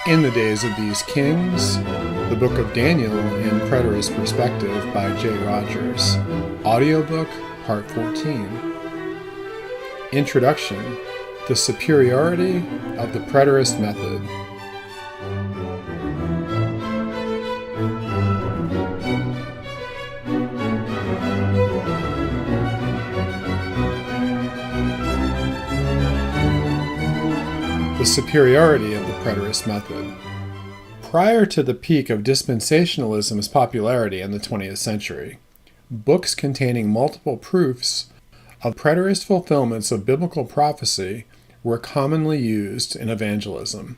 In the Days of These Kings, the Book of Daniel in Preterist Perspective by J. Rogers. Audiobook, Part 14. Introduction: The Superiority of the Preterist Method. The superiority of the Preterist method. Prior to the peak of dispensationalism's popularity in the 20th century, books containing multiple proofs of preterist fulfillments of biblical prophecy were commonly used in evangelism.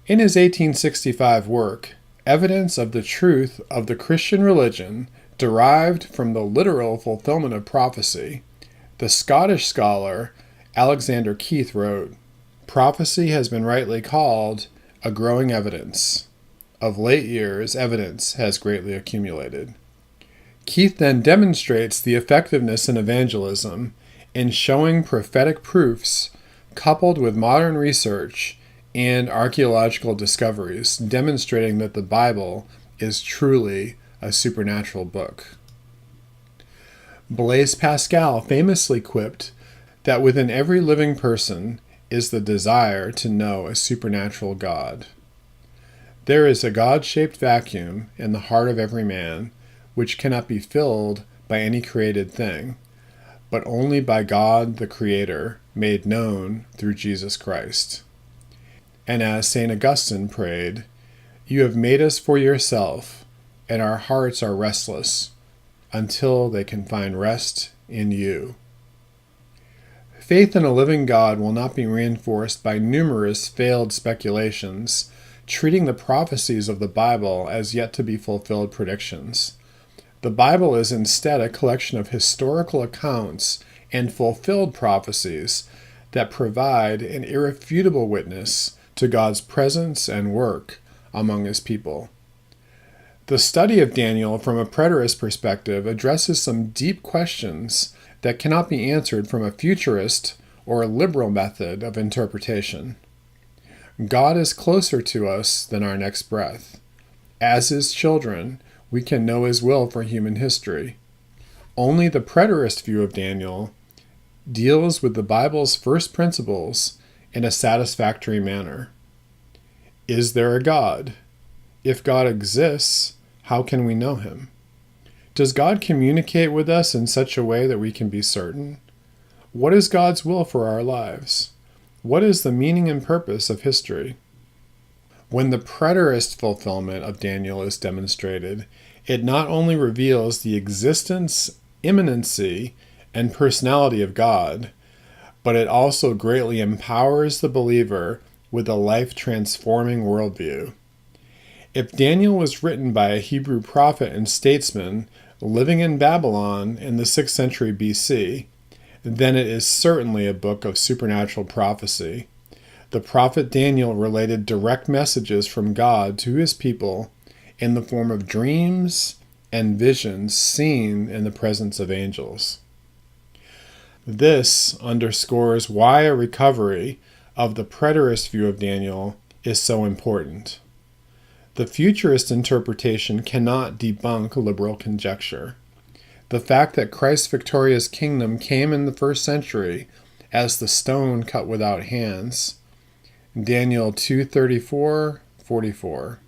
In his 1865 work, Evidence of the Truth of the Christian Religion Derived from the Literal Fulfillment of Prophecy, the Scottish scholar Alexander Keith wrote, "Prophecy has been rightly called a growing evidence. Of late years, evidence has greatly accumulated." Keith then demonstrates the effectiveness in evangelism in showing prophetic proofs coupled with modern research and archaeological discoveries, demonstrating that the Bible is truly a supernatural book. Blaise Pascal famously quipped that within every living person is the desire to know a supernatural God. There is a God-shaped vacuum in the heart of every man, which cannot be filled by any created thing, but only by God the Creator, made known through Jesus Christ. And as St. Augustine prayed, "You have made us for yourself, and our hearts are restless, until they can find rest in you." Faith in a living God will not be reinforced by numerous failed speculations, treating the prophecies of the Bible as yet to be fulfilled predictions. The Bible is instead a collection of historical accounts and fulfilled prophecies that provide an irrefutable witness to God's presence and work among His people. The study of Daniel from a preterist perspective addresses some deep questions that cannot be answered from a futurist or a liberal method of interpretation. God is closer to us than our next breath. As His children, we can know His will for human history. Only the preterist view of Daniel deals with the Bible's first principles in a satisfactory manner. Is there a God? If God exists, how can we know Him? Does God communicate with us in such a way that we can be certain? What is God's will for our lives? What is the meaning and purpose of history? When the preterist fulfillment of Daniel is demonstrated, it not only reveals the existence, immanency, and personality of God, but it also greatly empowers the believer with a life-transforming worldview. If Daniel was written by a Hebrew prophet and statesman living in Babylon in the 6th century BC, then it is certainly a book of supernatural prophecy. The prophet Daniel related direct messages from God to his people in the form of dreams and visions seen in the presence of angels. This underscores why a recovery of the preterist view of Daniel is so important. The futurist interpretation cannot debunk liberal conjecture. The fact that Christ's victorious kingdom came in the 1st century as the stone cut without hands, Daniel 2:34-44,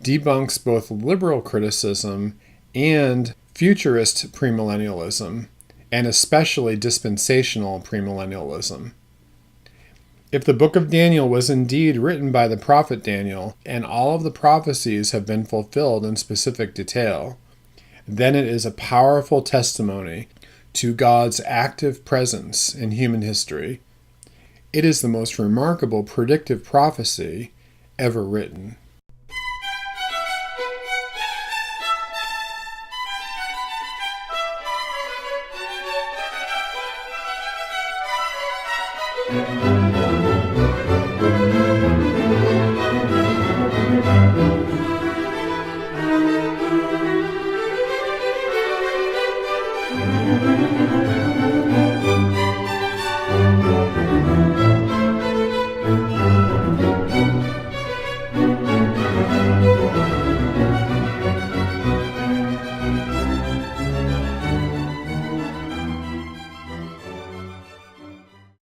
debunks both liberal criticism and futurist premillennialism, and especially dispensational premillennialism. If the book of Daniel was indeed written by the prophet Daniel, and all of the prophecies have been fulfilled in specific detail, then it is a powerful testimony to God's active presence in human history. It is the most remarkable predictive prophecy ever written.